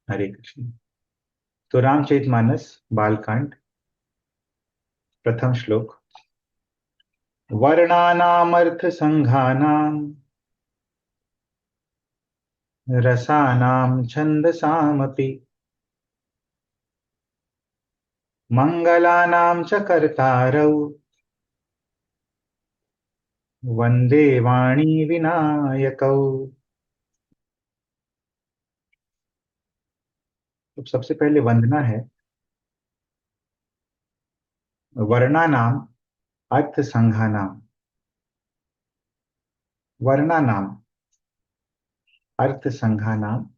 हरे कृष्ण। तो रामचरितमानस बालकांड, प्रथम श्लोक। वर्णानामर्थ संघानाम रसानाम छंदसामपि मंगलानां च कर्तारौ वंदे वाणी विनायकौ। तो सबसे पहले वंदना है। वर्णानाम अर्थ संघानाम। वर्णानाम अर्थ संघानाम,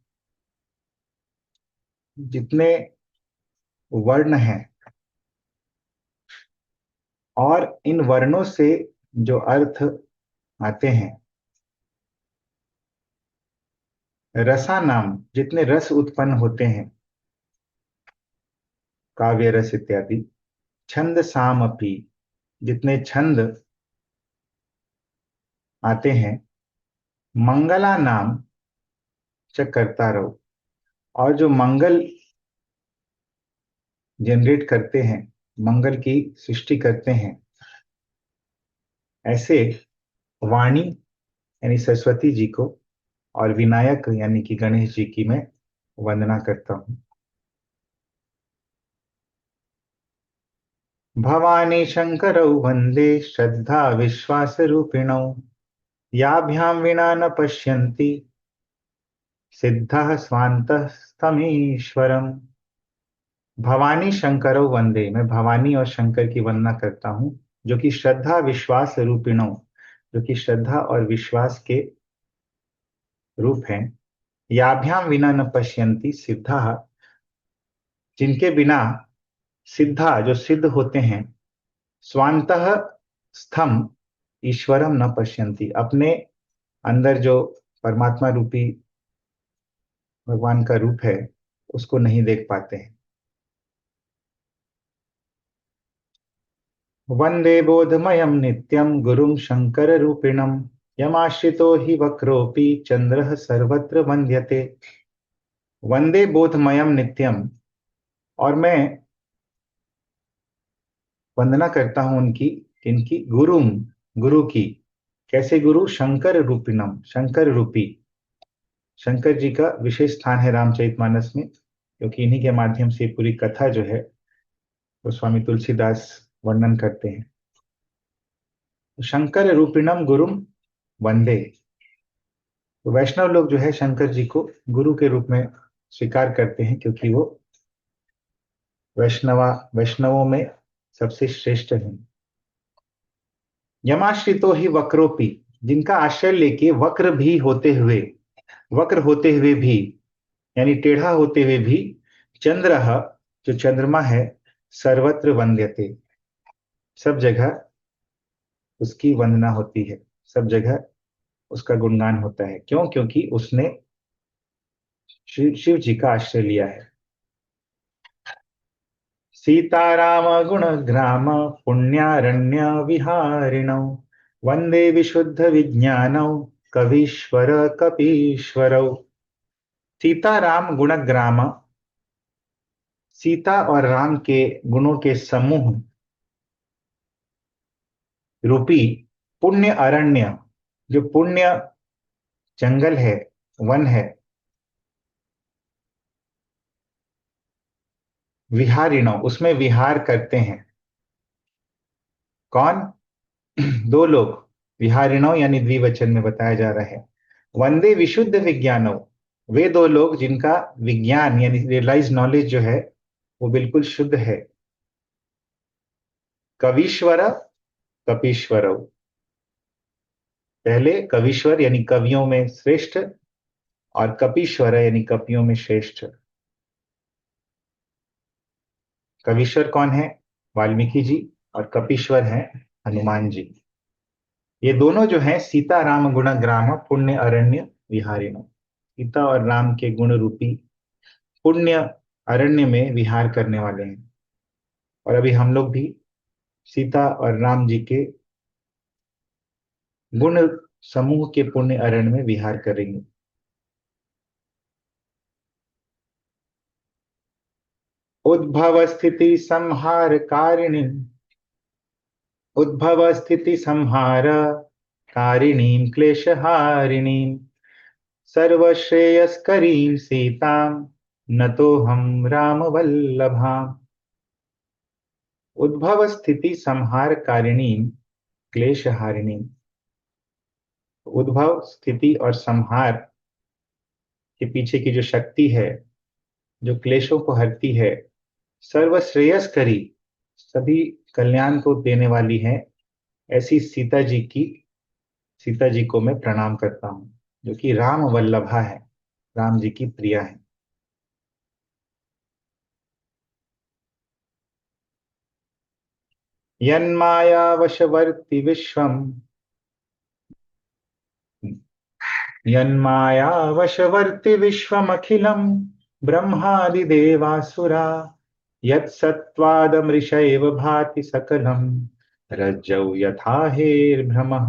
जितने वर्ण हैं और इन वर्णों से जो अर्थ आते हैं। रसानाम, जितने रस उत्पन्न होते हैं, काव्य रस इत्यादि। छंद सामपि, जितने छंद आते हैं। मंगला नाम च करता रहो, और जो मंगल जनरेट करते हैं, मंगल की सृष्टि करते हैं, ऐसे वाणी यानी सरस्वती जी को और विनायक यानी कि गणेश जी की मैं वंदना करता हूं। भवानी शंकरौ वंदे श्रद्धा विश्वास रूपिणौ याभ्यां विना न पश्यन्ति सिद्धः स्वान्तः स्तमीश्वरम्। भवानी शंकरौ वंदे, मैं भवानी और शंकर की वंदना करता हूं, जो कि श्रद्धा विश्वास रूपिणौ, जो कि श्रद्धा और विश्वास के रूप हैं। याभ्याम विना न पश्यन्ति सिद्धा, जिनके बिना सिद्धा जो सिद्ध होते हैं। स्वांतः स्थम ईश्वरम न पश्यन्ति, अपने अंदर जो परमात्मा रूपी भगवान का रूप है उसको नहीं देख पाते हैं। वंदे बोधमयं नित्यं गुरुं शंकर रूपिणं यमाश्रितो हि वक्रोऽपि चंद्रः सर्वत्र वन्द्यते। वंदे बोधमयं नित्यम, और मैं वंदना करता हूं उनकी, इनकी गुरुम, गुरु की। कैसे गुरु? शंकर रूपिणम, शंकर रूपी। शंकर जी का विशेष स्थान है रामचरितमानस में, क्योंकि इन्हीं के माध्यम से पूरी कथा जो है वो स्वामी तुलसीदास वर्णन करते हैं। शंकर रूपिणम गुरुम वंदे। तो वैष्णव लोग जो है शंकर जी को गुरु के रूप में स्वीकार करते हैं, क्योंकि वो वैष्णवों में सबसे श्रेष्ठ हैं। यमाश्रितो ही वक्रोपी, जिनका आश्रय लेके वक्र होते हुए भी, यानी टेढ़ा होते हुए भी, चंद्र, जो चंद्रमा है, सर्वत्र वंद्यते, सब जगह उसकी वंदना होती है, सब जगह उसका गुणगान होता है। क्यों? क्योंकि उसने शिव जी का आश्रय लिया है। सीताराम गुणग्राम पुण्यारण्य विहारिणौ वंदे विशुद्ध विज्ञानौ कवीश्वर कपीश्वरौ। सीता राम गुणग्राम, सीता और राम के गुणों के समूह रूपी पुण्य अरण्य, जो पुण्य जंगल है, वन है, विहारिणौ, उसमें विहार करते हैं। कौन? दो लोग। विहारिणौ यानी द्विवचन में बताया जा रहा है। वंदे विशुद्ध विज्ञानौ, वे दो लोग जिनका विज्ञान यानी रियलाइज नॉलेज जो है वो बिल्कुल शुद्ध है। कवीश्वर कपीश्वरौ, पहले कवीश्वर यानी कवियों में श्रेष्ठ, और कपीश्वर यानी कपियों में श्रेष्ठ। कवीश्वर कौन है? वाल्मीकि जी। और कपीश्वर हैं हनुमान जी। ये दोनों जो हैं सीता राम गुण ग्राम पुण्य अरण्य विहारिणो, सीता और राम के गुण रूपी पुण्य अरण्य में विहार करने वाले हैं। और अभी हम लोग भी सीता और राम जी के गुण समूह के पुण्य अरण्य में विहार करेंगे। उद्भव स्थिति संहार कारिणी, उद्भव स्थिति संहार कारिणीं क्लेशहारिणीं सर्वश्रेयस्करीं सीतां नतोऽहं रामवल्लभाम्। उद्भव स्थिति संहार कारिणीं क्लेशहारिणीं। उद्भव स्थिति और संहार के पीछे की जो शक्ति है, जो क्लेशों को हरती है, सर्वश्रेयस्करी, सभी कल्याण को देने वाली है, ऐसी सीता जी को मैं प्रणाम करता हूँ, जो कि राम वल्लभा है, राम जी की प्रिया है। यन्मायावशवर्ति विश्वम, यन्मायावशवर्ति विश्वमखिलं ब्रह्मादिदेवासुरा, यत्सत्त्वादमृषैव भाति सकलं रज्जौ यथा हेर्भ्रमः,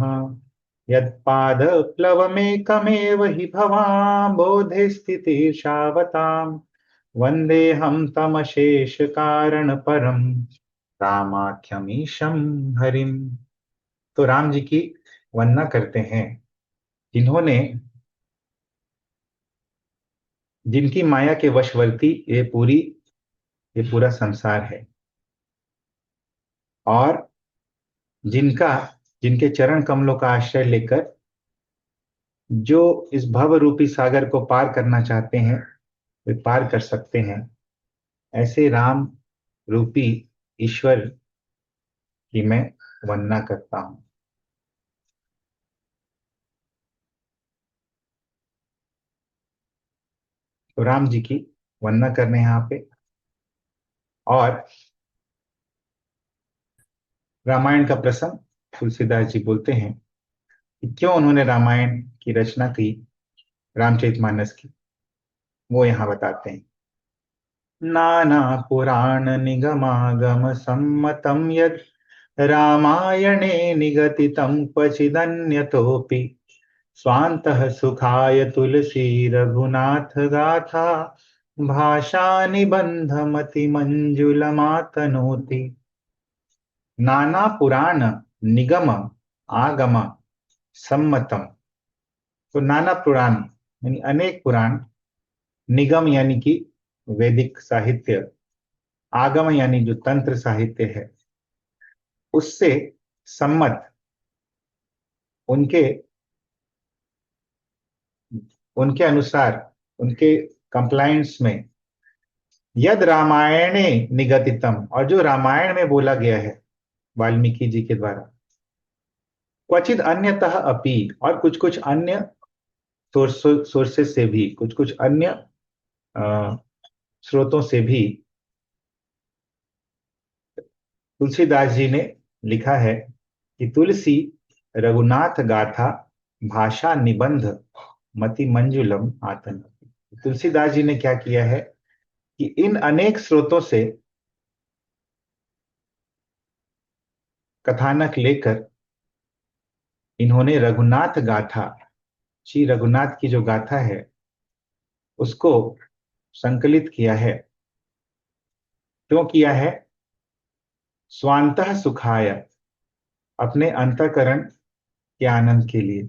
यत्पादप्लवमेकमेव हि भवां बोधे स्थितिर्षावताम्, वन्देऽहं तमशेषकारणपरं रामाख्यमीशं हरिम्। तो राम जी की वंदना करते हैं, जिन्होंने, जिनकी माया के वशवर्ती ये पूरा संसार है, और जिनका जिनके चरण कमलों का आश्रय लेकर जो इस भव रूपी सागर को पार करना चाहते हैं, वे पार कर सकते हैं। ऐसे राम रूपी ईश्वर की मैं वंदना करता हूं। तो राम जी की वंदना करने यहाँ पे, और रामायण का प्रसंग तुलसीदास जी बोलते हैं कि क्यों उन्होंने रामायण की रचना की, रामचरितमानस की, वो यहाँ बताते हैं। नाना पुराण निगमागम सम्मतं यद् रामायणे निगदितं क्वचिदन्यतोऽपि स्वान्तः सुखाय तुलसी रघुनाथ गाथा भाषा निबंधमतिमंजुलमातनोति। नाना पुराण निगम आगम सम्मतम। तो नाना पुराण यानी अनेक पुराण, निगम यानी कि वैदिक साहित्य, आगम यानी जो तंत्र साहित्य है, उससे सम्मत, उनके उनके अनुसार, उनके कंप्लायंस में, यद रामायणे निगदितम, और जो रामायण में बोला गया है वाल्मीकि जी के द्वारा, क्वचित अन्यतः अपि, और कुछ कुछ अन्य सोर्सेस से भी, कुछ कुछ अन्य अ, स्रोतों से भी तुलसीदास जी ने लिखा है कि तुलसी रघुनाथ गाथा भाषा निबंध मति मंजुलम आतन। तुलसीदास जी ने क्या किया है कि इन अनेक स्रोतों से कथानक लेकर इन्होंने रघुनाथ गाथा, श्री रघुनाथ की जो गाथा है, उसको संकलित किया है। क्यों किया है? स्वांतः सुखाय, अपने अंतःकरण के आनंद के लिए।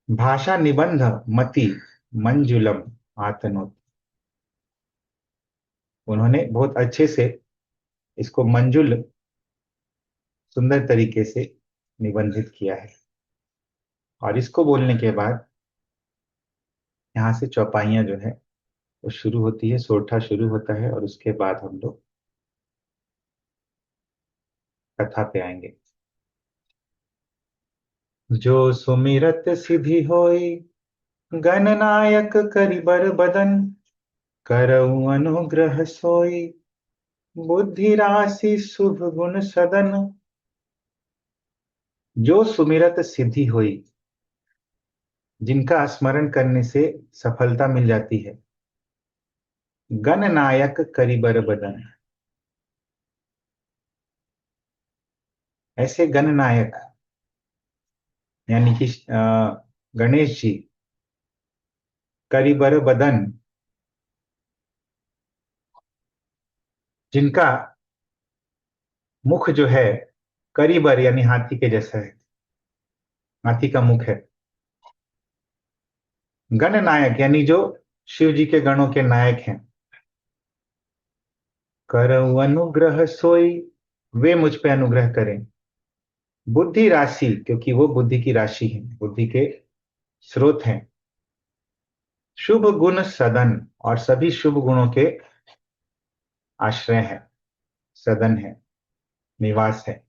भाषा निबंध मति मंजुलम आतनोत, उन्होंने बहुत अच्छे से इसको मंजुल, सुंदर तरीके से निबंधित किया है। और इसको बोलने के बाद यहाँ से चौपाइयां जो है वो शुरू होती है, सोरठा शुरू होता है, और उसके बाद हम लोग कथा पे आएंगे। जो सुमिरत सिद्धि होई गणनायक करिबर बदन, करऊ अनुग्रह सोई बुद्धि राशि शुभ गुण सदन। जो सुमिरत सिद्धि हुई, जिनका स्मरण करने से सफलता मिल जाती है। गणनायक करिबर बदन, ऐसे गणनायक यानी कि गणेश जी, करिबर बदन, जिनका मुख जो है करिबर यानी हाथी के जैसा है, हाथी का मुख है। गण नायक यानी जो शिव जी के गणों के नायक हैं। करऊ अनुग्रह सोई, वे मुझ पे अनुग्रह करें। बुद्धि राशि, क्योंकि वो बुद्धि की राशि है, बुद्धि के स्रोत हैं। शुभ गुण सदन, और सभी शुभ गुणों के आश्रय है, सदन है, निवास है।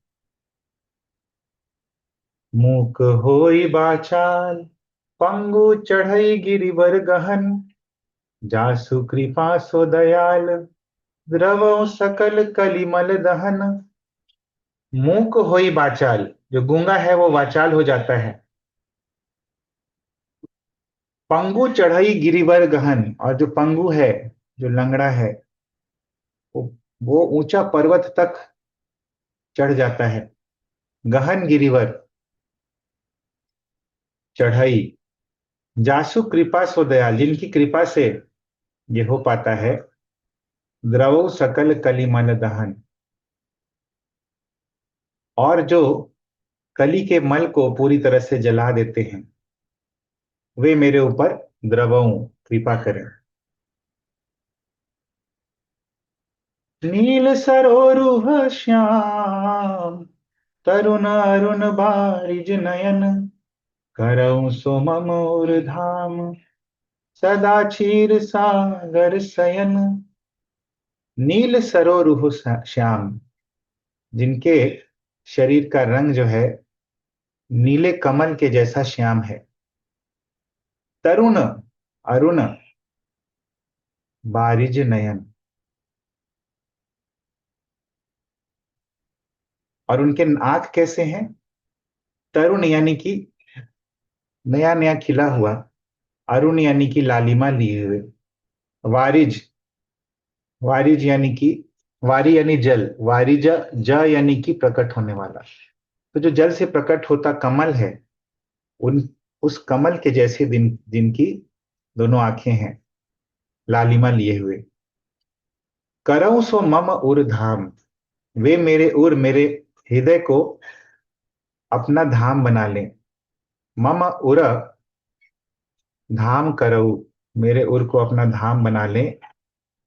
मूक होई बाचाल, पंगु चढ़ई गिरिवर गहन, जासु कृपा सो दयाल, द्रवौ सकल कलिमल दहन। मूक होई बाचाल, जो गूंगा है वो वाचाल हो जाता है। पंगु चढ़ई गिरिवर गहन, और जो पंगु है, जो लंगड़ा है, वो वो ऊंचा पर्वत तक चढ़ जाता है। गहन गिरिवर, चढ़ई। जासु कृपा सो दयाल, जिनकी कृपा से ये हो पाता है। द्रवो सकल कलिमल दहन, और जो कली के मल को पूरी तरह से जला देते हैं, वे मेरे ऊपर द्रवों, कृपा करें। नील सरोरुह श्याम, तरुण अरुण बारिज नयन, करऊं सो मम धाम, सदा क्षीर सागर शयन। नील सरोरुह श्याम, जिनके शरीर का रंग जो है नीले कमल के जैसा श्याम है। तरुण अरुण बारिज नयन, और उनके आंख कैसे हैं? तरुण यानी कि नया नया खिला हुआ, अरुण यानी कि लालिमा लिए हुए, वारिज, वारिज यानी कि, वारी यानी जल, वारिज, ज यानी कि प्रकट होने वाला। तो जो जल से प्रकट होता कमल है, उन उस कमल के जैसे दिन जिनकी दोनों आंखें हैं, लालिमा लिए हुए। करऊं सो मम उर धाम, वे मेरे उर, मेरे हृदय को अपना धाम बना लें। मम उर धाम करऊ, मेरे उर को अपना धाम बना लें।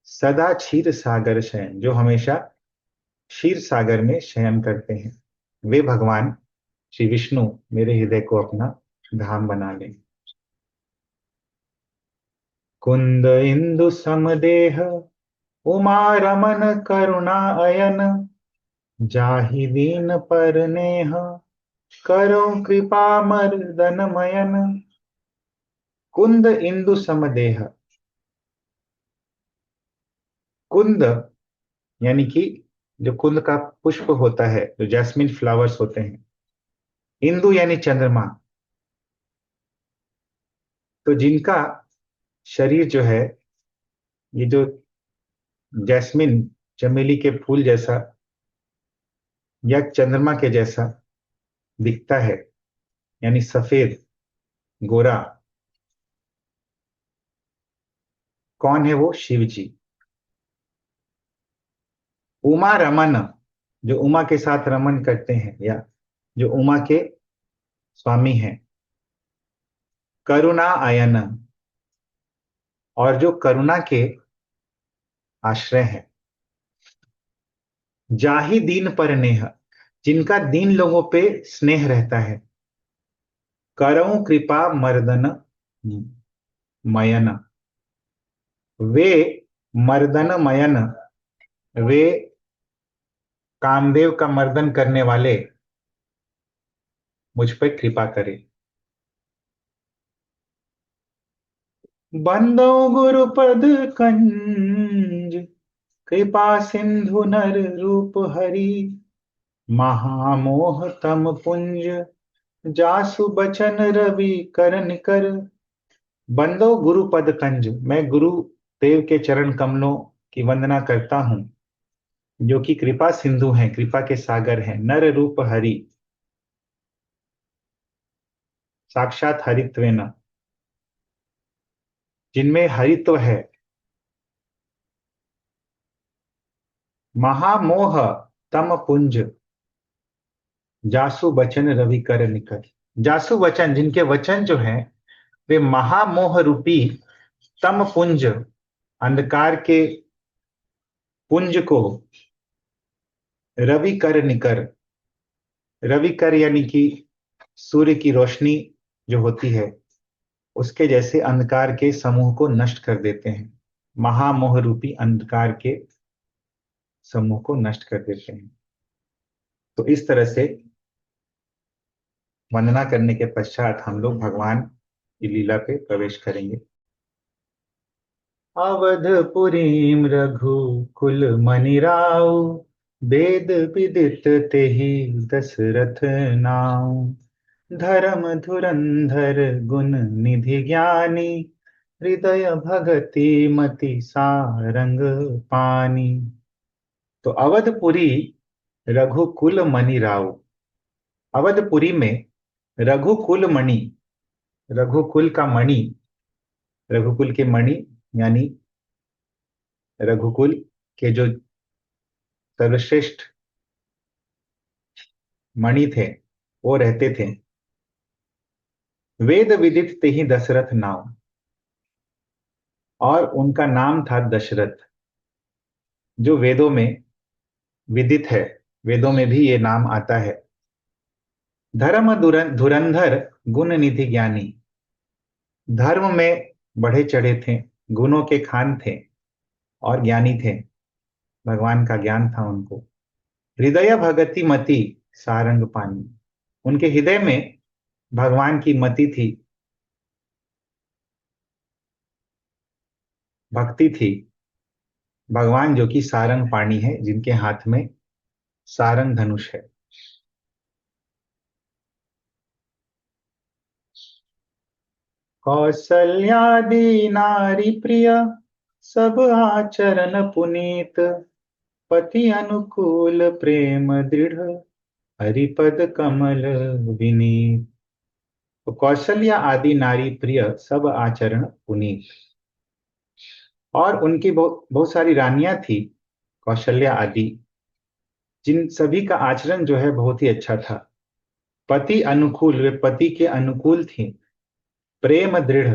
सदा क्षीर सागर शयन, जो हमेशा क्षीर सागर में शयन करते हैं, वे भगवान श्री विष्णु मेरे हृदय को अपना धाम बना लें। कुंद इंदु समदेह, उमा रमन करुणा अयन, जाहि दीन पर नेह, करो कृपा मर्दन मयन। कुंद इंदु समदेह, कुंद यानी कि जो कुंद का पुष्प होता है, जो जैस्मिन फ्लावर्स होते हैं। इंदु यानी चंद्रमा, तो जिनका शरीर जो है, ये जो जैस्मिन, चमेली के फूल जैसा या चंद्रमा के जैसा दिखता है, यानी सफेद, गोरा, कौन है वो? शिव जी। उमा रमन, जो उमा के साथ रमन करते हैं, या जो उमा के स्वामी हैं। करुणा आयन, और जो करुणा के आश्रय हैं। जाहि दीन पर नेह, जिनका दीन लोगों पे स्नेह रहता है। करऊं कृपा मर्दन मयन, वे मर्दन मयन, वे कामदेव का मर्दन करने वाले मुझ पर कृपा करें। बंदो गुरुपद कंज, कृपा सिंधु नर रूप हरि, महामोह तम पुंज, जासु बचन रवि करन कर। बंदो गुरुपद कंज, मैं गुरु देव के चरण कमलों की वंदना करता हूँ, जो कि कृपा सिंधु हैं, कृपा के सागर हैं। नर रूप हरि, साक्षात हरित्वेन, जिनमें हरित्व है। महामोह तम पुंज, जासु वचन रवि कर निकट। जासु वचन, जिनके वचन जो हैं वे महामोह रूपी तम पुंज, अंधकार के पुंज को रवि कर निकर, रवि कर यानी कि सूर्य की रोशनी जो होती है उसके जैसे अंधकार के समूह को नष्ट कर देते हैं। महामोह रूपी अंधकार के समूह को नष्ट कर देते हैं। तो इस तरह से वंदना करने के पश्चात हम लोग भगवान की लीला पे प्रवेश करेंगे। अवधपुरीं रघुकुल मनि राउ, वेद विदित तेहि दशरथ नाउ। धर्म धुरंधर गुण निधि ज्ञानी, हृदय भगति मति सारंग पानी। तो अवधपुरी रघुकुल मणि राव, अवधपुरी में रघुकुल मणि, रघुकुल का मणि, रघुकुल के मणि यानी रघुकुल के जो सर्वश्रेष्ठ मणि थे वो रहते थे। वेद विदित तेहि दशरथ नाम, और उनका नाम था दशरथ, जो वेदों में विदित है। वेदों में भी ये नाम आता है। धर्म धुरंधर गुण निधि ज्ञानी, धर्म में बढ़े चढ़े थे, गुणों के खान थे और ज्ञानी थे। भगवान का ज्ञान था उनको। हृदय भगति मति सारंग पानी, उनके हृदय में भगवान की मति थी, भक्ति थी। भगवान जो कि सारंग पाणी है, जिनके हाथ में सारंग धनुष है। कौसल्यादि नारी प्रिय, सब आचरण पुनीत। पति अनुकूल प्रेम दृढ़, हरिपद कमल विनीत। तो कौशल्या आदि नारी प्रिय, सब आचरण पुनीत। और उनकी बहुत बहुत सारी रानियां थी, कौशल्या आदि, जिन सभी का आचरण जो है बहुत ही अच्छा था। पति अनुकूल, वे पति के अनुकूल थी। प्रेम दृढ़,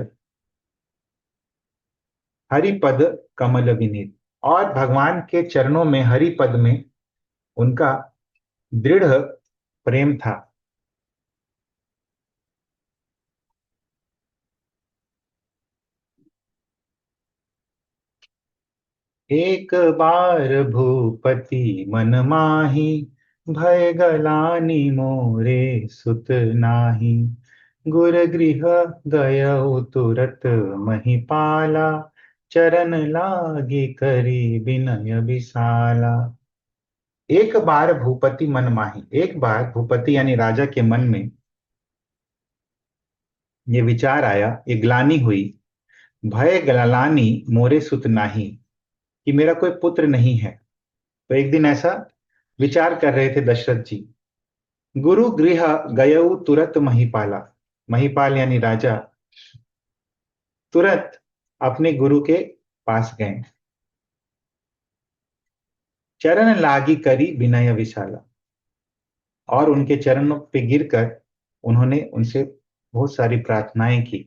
हरिपद कमल विनीत, और भगवान के चरणों में, हरिपद में उनका दृढ़ प्रेम था। एक बार भूपति मन माही, भय गलानी मोरे सुत नाही। गुर गृह गयउ तुरत महिपाला, चरण लागी करी विनय विशाला। एक बार भूपति मन माही, एक बार भूपति यानी राजा के मन में ये विचार आया, ये ग्लानि हुई। भय गलानी मोरे सुत नाही, कि मेरा कोई पुत्र नहीं है। तो एक दिन ऐसा विचार कर रहे थे दशरथ जी। गुरु गृह गयऊ तुरत महिपाला, महिपाल यानी राजा तुरंत अपने गुरु के पास गए। चरण लागी करी विनय विशाला, और उनके चरणों पे गिरकर उन्होंने उनसे बहुत सारी प्रार्थनाएं की।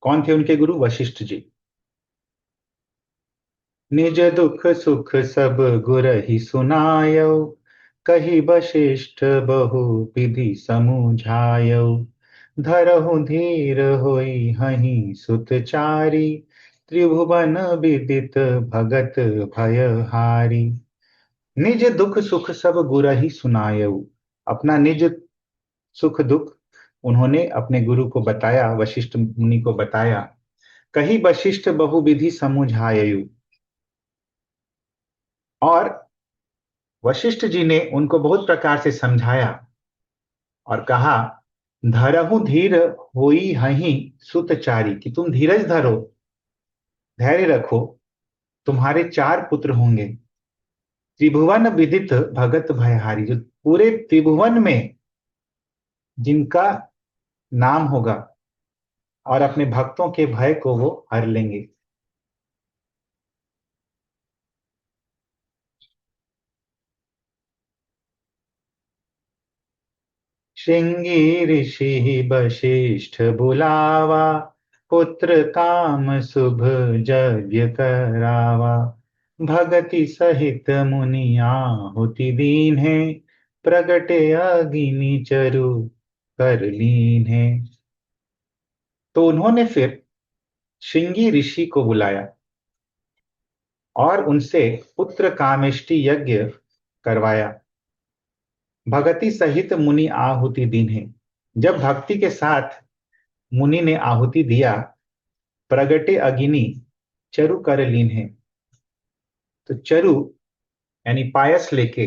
कौन थे उनके गुरु? वशिष्ठ जी। निज दुख सुख सब गुर ही सुनायो, कही वशिष्ठ बहु विधि समुझायो। धरहु धीर होई हहि सुतचारी, त्रिभुवन विदित भगत भयहारी। निज दुख सुख सब गुर ही सुनायो, अपना निज सुख दुख उन्होंने अपने गुरु को बताया, वशिष्ठ मुनि को बताया। कही वशिष्ठ बहुविधि समुझायु, और वशिष्ठ जी ने उनको बहुत प्रकार से समझाया और कहा, धरहु धीर होई हहि सुतचारी, कि तुम धीरज धरो, धैर्य रखो, तुम्हारे चार पुत्र होंगे। त्रिभुवन विदित भगत भयहारी, जो पूरे त्रिभुवन में जिनका नाम होगा और अपने भक्तों के भय को वो हर लेंगे। श्रृंगी ऋषि वशिष्ठ बुलावा, पुत्र काम शुभ यज्ञ करावा। भगति सहित मुनि आहुति दीन है, प्रगटे अग्नि चरु कर लीन है। तो उन्होंने फिर श्रृंगी ऋषि को बुलाया और उनसे पुत्र कामेष्टि यज्ञ करवाया। भगति सहित मुनि आहुति दीन है। जब भक्ति के साथ मुनि ने आहुति दिया, प्रगटे अग्नि चरु कर लीन है। तो चरु यानी पायस लेके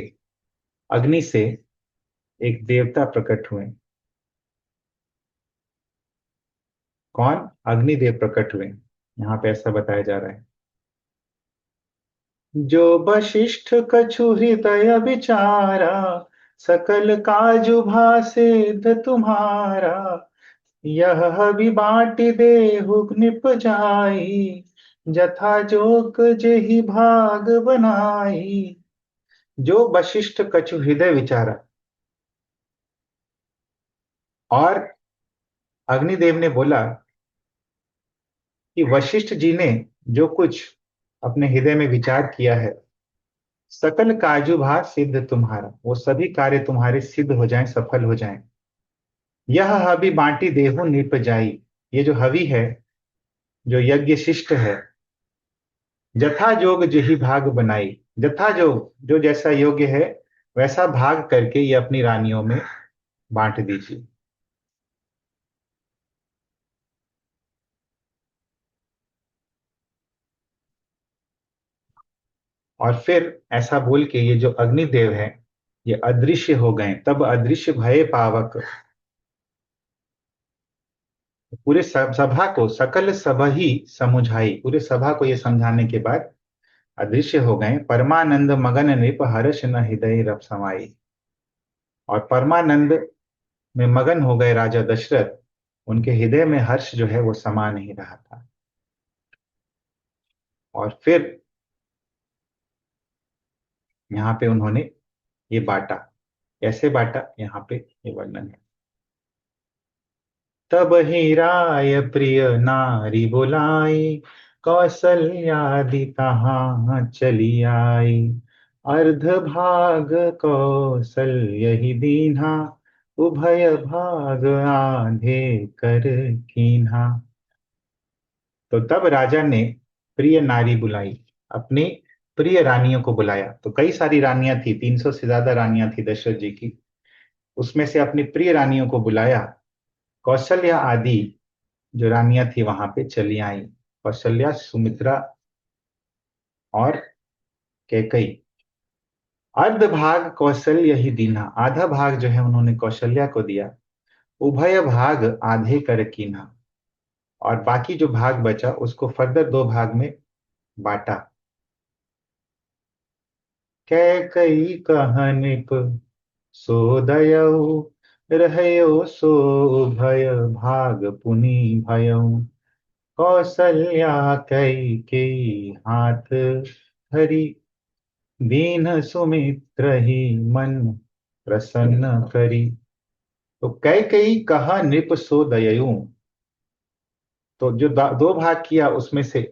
अग्नि से एक देवता प्रकट हुए। कौन? अग्निदेव प्रकट हुए, यहां पे ऐसा बताया जा रहा है। जो वशिष्ठ कछु हृदय विचारा, सकल काजु भासेद तुम्हारा। यह हबि बाटी देहु निप जाई, जथा जोग जेहि भाग बनाई। जो वशिष्ठ कछु हृदय विचारा, और अग्निदेव ने बोला कि वशिष्ठ जी ने जो कुछ अपने हृदय में विचार किया है, सकल काजुभा सिद्ध तुम्हारा, वो सभी कार्य तुम्हारे सिद्ध हो जाएं, सफल हो जाएं। यह हवि बांटी देहु निप जाई, ये जो हवि है, जो यज्ञ शिष्ट है, जथा जोग जेहि भाग बनाई। जथा जोग, जो जैसा योग्य है वैसा भाग करके ये अपनी रानियों में बांट दीजिए। और फिर ऐसा बोल के ये जो अग्निदेव है ये अदृश्य हो गए। तब अदृश्य भये पावक, पूरे सभा को, सकल सब ही समुझाई, पूरे सभा को ये समझाने के बाद अदृश्य हो गए। परमानंद मगन नृप हर्ष न हृदय रप समाई। और परमानंद में मगन हो गए राजा दशरथ, उनके हृदय में हर्ष जो है वो समा नहीं रहा था। और फिर यहाँ पे उन्होंने ये बांटा। कैसे बांटा, यहाँ पे ये वर्णन है। तब ही राय प्रिय नारी बुलाई, कौशल्यादि कहाँ चली आई। अर्ध भाग कौशल्य ही दीन्हा, उभय भाग आधे कर कीन्हा। तो तब राजा ने प्रिय नारी बुलाई, अपनी प्रिय रानियों को बुलाया। तो कई सारी रानियां थी, 300 से ज्यादा रानियां थी दशरथ जी की। उसमें से अपनी प्रिय रानियों को बुलाया। कौशल्या आदि जो रानियां थी वहां पे चली आई। कौशल्या, सुमित्रा और कैकई। अर्ध भाग कौशल्य ही दीना, आधा भाग जो है उन्होंने कौशल्या को दिया। उभय भाग आधे कर कीन्हा, और बाकी जो भाग बचा उसको फर्दर दो भाग में बांटा। कैकई कह निप सो दयऊ, रहयो सो उभय भाग पुनि भयऊ। कौशल्या कई के हाथ धरी, दीन सुमित्र ही मन प्रसन्न करी। तो कई कहा नृप सो दयऊ, तो जो दो भाग किया उसमें से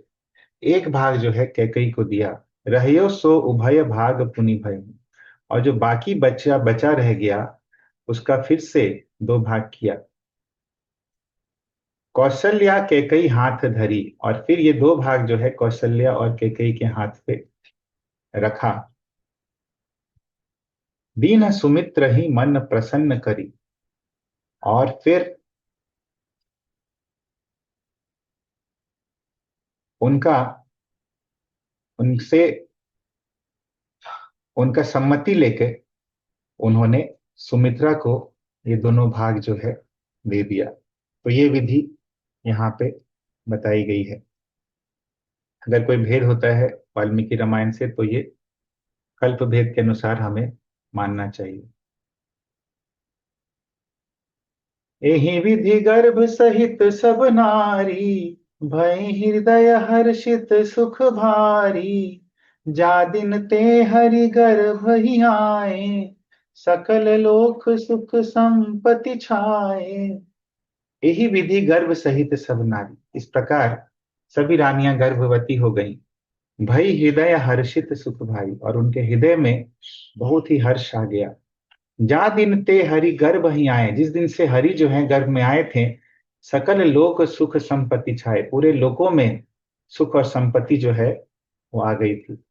एक भाग जो है कैकई को दिया। रहियो सो उभय भाग पुनि भय, और जो बाकी बचा बचा रह गया उसका फिर से दो भाग किया। कौशल्या कैकई हाथ धरी, और फिर ये दो भाग जो है कौशल्या और कैकई के हाथ पे रखा। दीन सुमित्र ही मन प्रसन्न करी, और फिर उनका उनसे उनका सम्मति लेके उन्होंने सुमित्रा को ये दोनों भाग जो है दे दिया। तो ये विधि यहाँ पे बताई गई है। अगर कोई भेद होता है वाल्मीकि रामायण से तो ये कल्प भेद के अनुसार हमें मानना चाहिए। एहि विधि गर्भ सहित सब नारी, भय हृदय हर्षित सुख भारी। जा दिन ते हरि गर्भ ही आए, सकल लोक सुख संपत्ति छाए। यही विधि गर्भ सहित सब नारी, इस प्रकार सभी रानियां गर्भवती हो गईं। भई हृदय हर्षित सुख भाई, और उनके हृदय में बहुत ही हर्ष आ गया। जा दिन ते हरि गर्भ ही आए, जिस दिन से हरि जो है गर्भ में आए थे, सकल लोक सुख संपत्ति छाए, पूरे लोकों में सुख और संपत्ति जो है वो आ गई थी।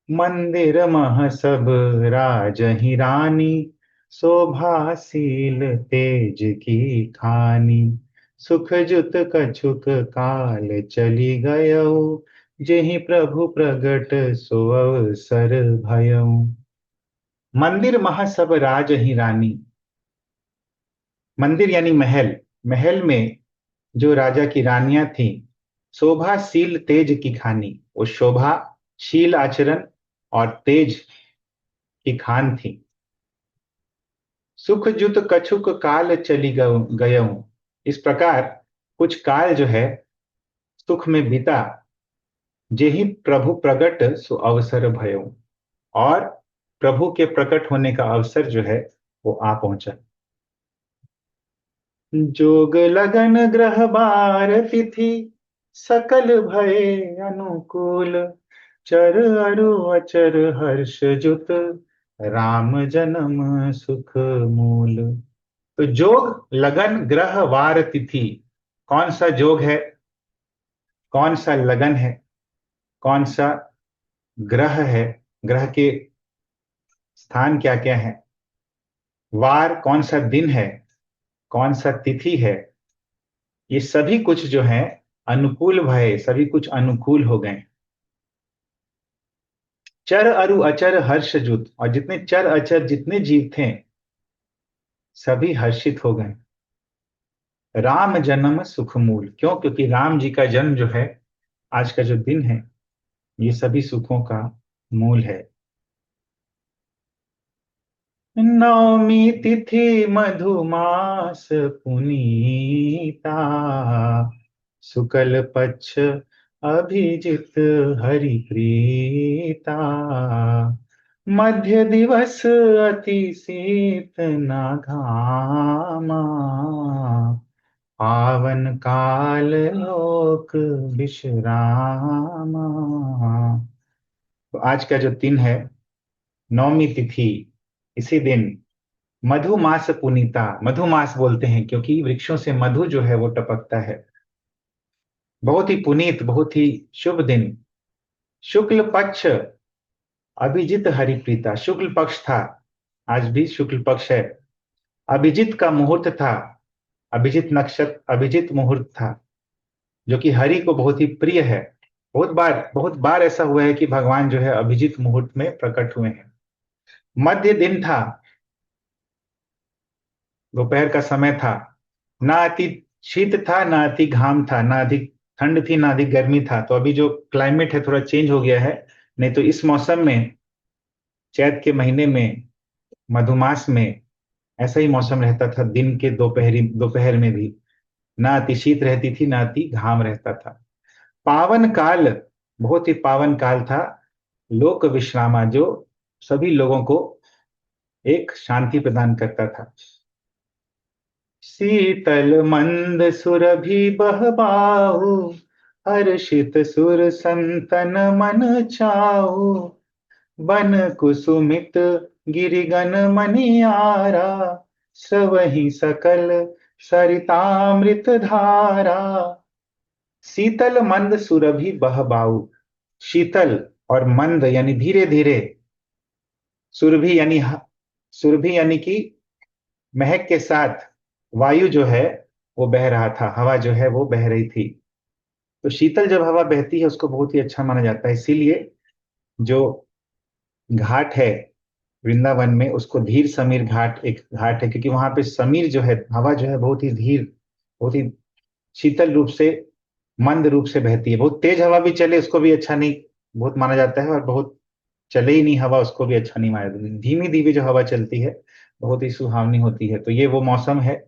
मंदिर मह सब राजहि रानी, शोभाशील तेज की खानी। सुख जुत कछुक काल चली गयऊ, जेहि प्रभु प्रगट सो अवसर भयऊ। मंदिर मह सब राजहि रानी, मंदिर यानी महल, महल में जो राजा की रानियां थीं, शोभाशील तेज की खानी, वो शोभा, शील आचरण और तेज की खान थी। सुख जुत कछुक काल चली गयऊं, इस प्रकार कुछ काल जो है सुख में बीता। जेहि प्रभु प्रगट सो अवसर भयऊं, और प्रभु के प्रकट होने का अवसर जो है वो आ पहुंचा। जोग लगन ग्रह बार तिथि, सकल भय अनुकूल। चर अरु अचर हर्ष जुत, राम जन्म सुख मूल। तो जोग लगन ग्रह वार तिथि, कौन सा जोग है, कौन सा लगन है, कौन सा ग्रह है, ग्रह के स्थान क्या क्या है, वार कौन सा दिन है, कौन सा तिथि है, ये सभी कुछ जो है अनुकूल भय, सभी कुछ अनुकूल हो गए। चर अरु अचर हर्ष जुत, और जितने चर अचर जितने जीव थे सभी हर्षित हो गए। राम जन्म सुख मूल, क्यों, क्योंकि राम जी का जन्म जो है, आज का जो दिन है, ये सभी सुखों का मूल है। नवमी तिथि मधुमास पुनीता, शुक्ल पक्ष अभिजित हरि प्रीता। मध्य दिवस अति शीत न घामा, पावन काल लोक विश्रामा। तो आज का जो दिन है, नवमी तिथि, इसी दिन मधुमास पुनीता, मधुमास बोलते हैं क्योंकि वृक्षों से मधु जो है वो टपकता है। बहुत ही पुनीत, बहुत ही शुभ दिन। शुक्ल पक्ष अभिजित हरिप्रीता, शुक्ल पक्ष था, आज भी शुक्ल पक्ष है। अभिजित का मुहूर्त था, अभिजित नक्षत्र, अभिजित मुहूर्त था, जो कि हरि को बहुत ही प्रिय है। बहुत बार ऐसा हुआ है कि भगवान जो है अभिजित मुहूर्त में प्रकट हुए हैं। मध्य दिन था, दोपहर का समय था। ना अति शीत था, ना अति घाम था, ना अधिक ठंड थी, ना अधिक गर्मी था। तो अभी जो क्लाइमेट है थोड़ा चेंज हो गया है, नहीं तो इस मौसम में, चैत के महीने में, मधुमास में ऐसा ही मौसम रहता था, दिन के दोपहर में भी ना अति शीत रहती थी, ना अति घाम रहता था। पावन काल, बहुत ही पावन काल था। लोक विश्रामा, जो सभी लोगों को एक शांति प्रदान करता था। शीतल मंद सुरभि बहबाहु, हर्षित सुर संतन मन चाहु। बन कुसुमित गिरिगन मनियारा, सवहि सकल सरितामृत धारा। शीतल मंद सुरभि बहबाहु, शीतल और मंद यानी धीरे धीरे, सुरभि यानी सुरभि यानी कि महक के साथ वायु जो है वो बह रहा था, हवा जो है वो बह रही थी। तो शीतल जब हवा बहती है उसको बहुत ही अच्छा माना जाता है, इसीलिए जो घाट है वृंदावन में, उसको धीर समीर घाट एक घाट है, क्योंकि वहां पे समीर जो है, हवा जो है बहुत ही धीर, बहुत ही शीतल रूप से, मंद रूप से बहती है। बहुत तेज हवा भी चले उसको भी अच्छा नहीं बहुत माना जाता है, और बहुत चले ही नहीं हवा उसको भी अच्छा नहीं माना। धीमी धीमी जो हवा चलती है बहुत ही सुहावनी होती है। तो ये वो मौसम है,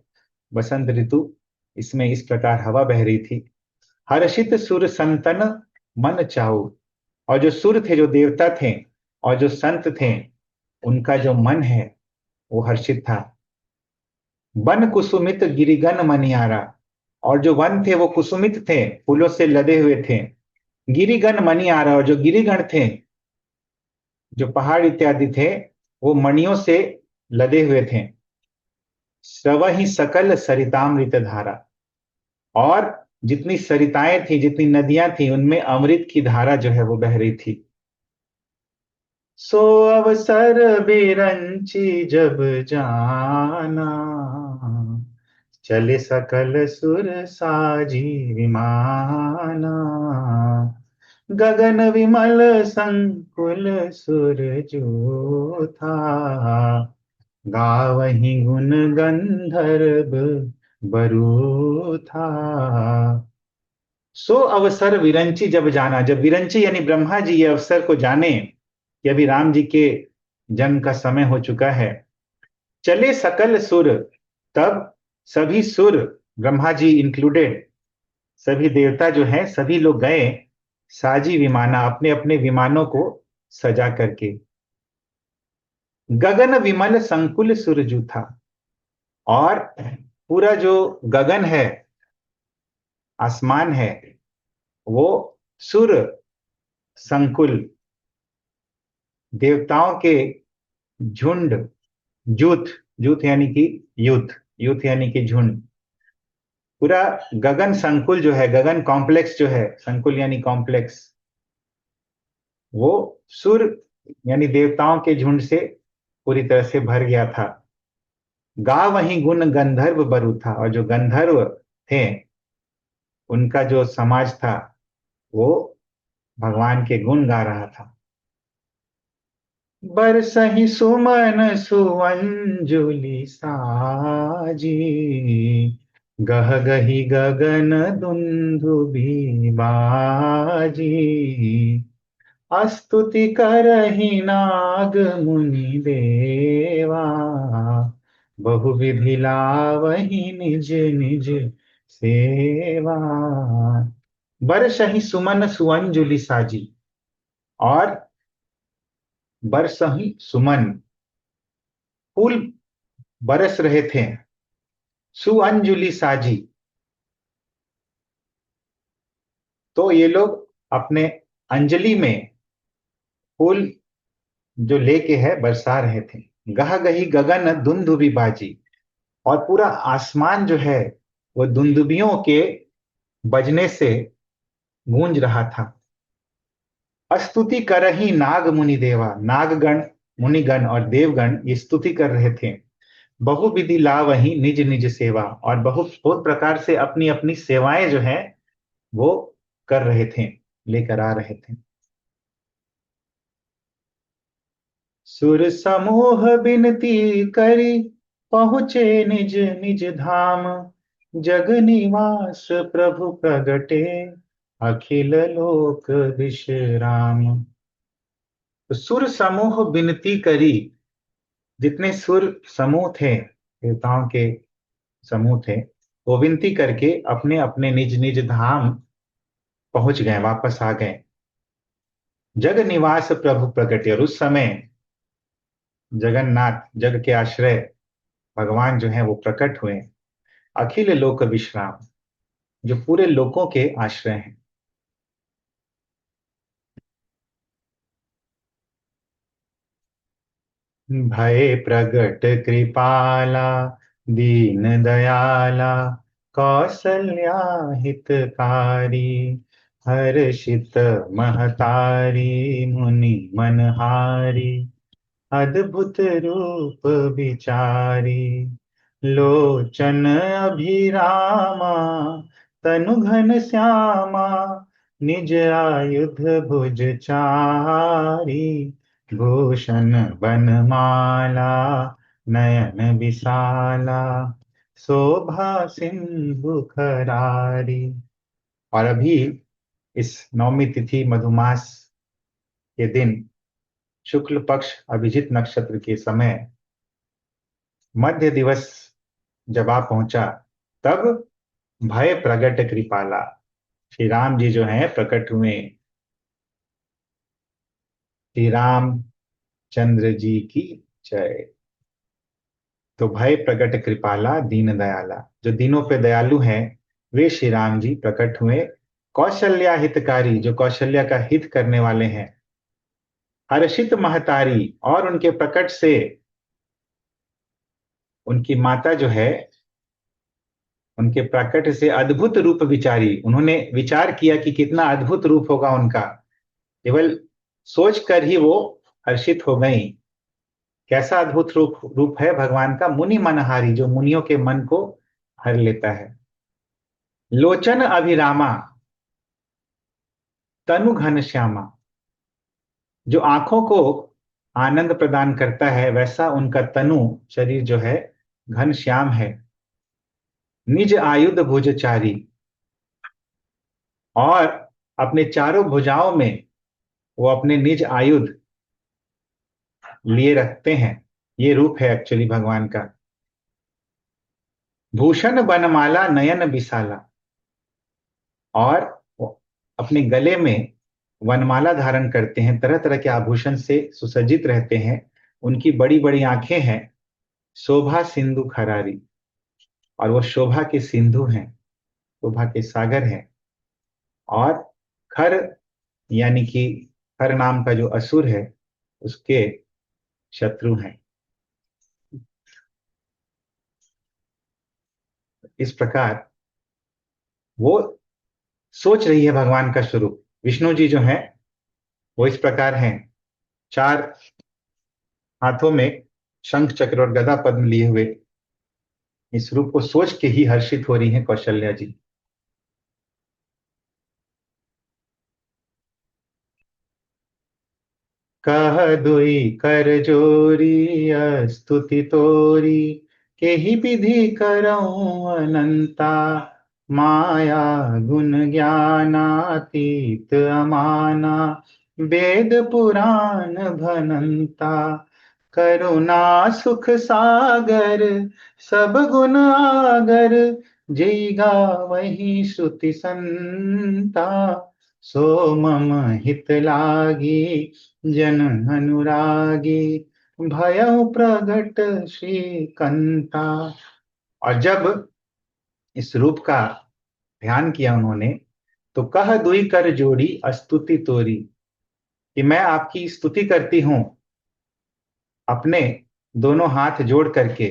बसंत ऋतु। इसमें इस प्रकार हवा बह रही थी। हर्षित सुर संतन मन चाहु। और जो सुर थे, जो देवता थे और जो संत थे, उनका जो मन है वो हर्षित था। वन कुसुमित गिरिगन मनियारा। और जो वन थे वो कुसुमित थे, फूलों से लदे हुए थे। गिरिगण मनियारा, और जो गिरिगण थे, जो पहाड़ इत्यादि थे, वो मणियों से लदे हुए थे। स्रवहि सकल सरितामृत धारा। और जितनी सरिताएं थी, जितनी नदियां थी, उनमें अमृत की धारा जो है वो बह रही थी। सो अवसर बिरंची जब जाना, चले सकल सुर साजी विमाना। गगन विमल संकुल सुर जो था, गावहीं गुण गंधर्व बरू था। सो अवसर विरंची जब जाना, जब विरंची यानी ब्रह्मा जी ये अवसर को जाने कि अभी राम जी के जन्म का समय हो चुका है, चले सकल सुर। तब सभी सुर, ब्रह्मा जी इंक्लूडेड, सभी देवता जो हैं सभी लोग गए साजी विमाना, अपने अपने विमानों को सजा करके। गगन विमल संकुल सुरजू था। और पूरा जो गगन है, आसमान है, वो सुर संकुल, देवताओं के झुंड, जूथ, जूथ यानी कि युद्ध, युद्ध यानी कि झुंड, पूरा गगन संकुल जो है, गगन कॉम्प्लेक्स जो है, संकुल यानी कॉम्प्लेक्स, वो सुर यानी देवताओं के झुंड से पूरी तरह से भर गया था। गा वहीं गुण गंधर्व बरु था। और जो गंधर्व थे, उनका जो समाज था, वो भगवान के गुण गा रहा था। बरसहि सुमन सुअंजुलि साजी, गह गही गगन दुंदुभि बाजी। स्तुति करहि नाग मुनि देवा, बहुविधि लावहि निज निज सेवा। बरसहि सुमन सुअंजुलि साजी। और बरसहि सुमन, फूल बरस रहे थे। सुअंजुलि साजी, तो ये लोग अपने अंजलि में फूल जो लेके है बरसा रहे थे। गह गही गगन दुंदुभि बाजी। और पूरा आसमान जो है वो दुंदुभियों के बजने से गूंज रहा था। स्तुति करही नाग मुनि देवा, नागगण, मुनिगण और देवगण ये स्तुति कर रहे थे। बहुविधि ला वही निज निज सेवा। और बहुत बहुत प्रकार से अपनी अपनी सेवाएं जो है वो कर रहे थे, लेकर आ रहे थे। सुर समूह बिनती करी, पहुँचे निज निज धाम। जग निवास प्रभु प्रगटे, अखिल लोक विश्राम। तो सुर समूह बिनती करी, जितने सुर समूह थे, देवताओं के समूह थे, वो विनती करके अपने अपने निज निज धाम पहुंच गए, वापस आ गए। जग निवास प्रभु प्रगटे। और उस समय जगन्नाथ, जग के आश्रय भगवान जो है वो प्रकट हुए। अखिल लोक विश्राम, जो पूरे लोकों के आश्रय हैं। भय प्रगट कृपाला, दीन दयाला, कौसल्या हितकारी। हर्षित महतारी, मुनि मनहारी। अद्भुत रूप विचारी, लोचन अभिरामा। तनु घन श्यामा, निज आयुध भुज चारी। भूषण बनमाला, नयन विशाला। शोभा सिंधु खरारी। और अभी इस नवमी तिथि मधुमास के दिन शुक्ल पक्ष अभिजित नक्षत्र के समय मध्य दिवस जब आ पहुंचा, तब भय प्रगट कृपाला, श्री राम जी जो हैं प्रकट हुए। श्री रामचंद्र जी की जय। तो भय प्रगट कृपाला दीन दयाला, जो दीनों पे दयालु हैं वे श्री राम जी प्रकट हुए। कौशल्या हितकारी, जो कौशल्या का हित करने वाले हैं। हर्षित महतारी, और उनके प्रकट से उनकी माता जो है, उनके प्रकट से अद्भुत रूप विचारी, उन्होंने विचार किया कि कितना अद्भुत रूप होगा उनका। केवल सोच कर ही वो हर्षित हो गई। कैसा अद्भुत रूप रूप है भगवान का। मुनि मनहारी, जो मुनियों के मन को हर लेता है। लोचन अभिरामा, तनु घन श्यामा, जो आंखों को आनंद प्रदान करता है, वैसा उनका तनु शरीर जो है घन श्याम है। निज आयुध भुजचारी, और अपने चारों भुजाओं में वो अपने निज आयुध लिए रखते हैं। ये रूप है एक्चुअली भगवान का। भूषण बनमाला नयन विशाला, और वो अपने गले में वनमाला धारण करते हैं, तरह तरह के आभूषण से सुसज्जित रहते हैं। उनकी बड़ी बड़ी आंखें हैं। शोभा सिंधु खरारी, और वो शोभा के सिंधु हैं, शोभा के सागर हैं। और खर, यानी कि खर नाम का जो असुर है उसके शत्रु हैं। इस प्रकार वो सोच रही है भगवान का स्वरूप। विष्णु जी जो हैं वो इस प्रकार हैं, चार हाथों में शंख चक्र और गदा पद्म लिए हुए। इस रूप को सोच के ही हर्षित हो रही हैं कौशल्या जी। कह दुई कर जोरी स्तुति तोरी, के ही विधि करऊं अनंता। माया गुण ज्ञानातीत अमाना, वेद पुराण भनंता। करुणा सुख सागर, सब गुण आगर, जैगा वही श्रुति संता। सो मम हित लागी जन अनुरागी, भयउ प्रगट श्रीकंता। और जब इस रूप का ध्यान किया उन्होंने, तो कह दुई कर जोड़ी स्तुति तोरी, कि मैं आपकी स्तुति करती हूं अपने दोनों हाथ जोड़ करके।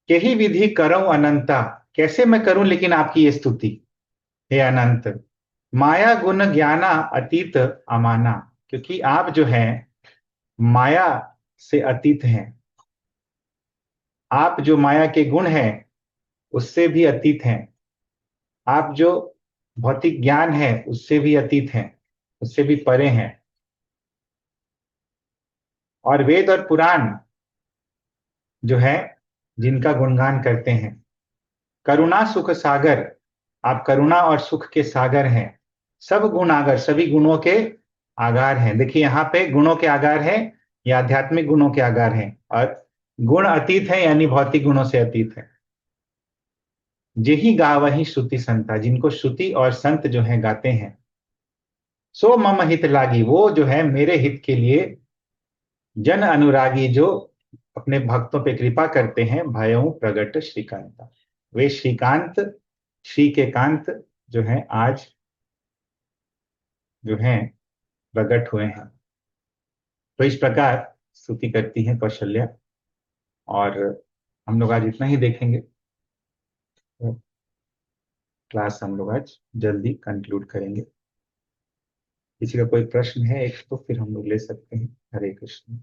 के ही विधि करऊं अनंता, कैसे मैं करूं लेकिन आपकी ये स्तुति हे अनंत। माया गुण ज्ञाना अतीत अमाना, क्योंकि आप जो हैं माया से अतीत हैं। आप जो माया के गुण हैं उससे भी अतीत हैं। आप जो भौतिक ज्ञान है उससे भी अतीत हैं, उससे भी परे हैं। और वेद और पुराण जो है जिनका गुणगान करते हैं। करुणा सुख सागर, आप करुणा और सुख के सागर हैं। सब गुण आगर, सभी गुणों के आगार हैं। देखिए यहाँ पे गुणों के आगार हैं या आध्यात्मिक गुणों के आगार हैं, और गुण अतीत है यानी भौतिक गुणों से अतीत है। जेहि गावहि श्रुति संता, जिनको श्रुति और संत जो है गाते हैं। सो मम हित लागी, वो जो है मेरे हित के लिए। जन अनुरागी, जो अपने भक्तों पे कृपा करते हैं। भयउ प्रगट श्रीकांता, वे श्रीकांत, श्री के कांत जो है आज जो है प्रकट हुए हैं। तो इस प्रकार स्तुति करती हैं कौशल्या। और हम लोग आज इतना ही देखेंगे। तो क्लास हम लोग आज जल्दी कंक्लूड करेंगे। किसी का कोई प्रश्न है एक तो फिर हम लोग ले सकते हैं। हरे कृष्ण।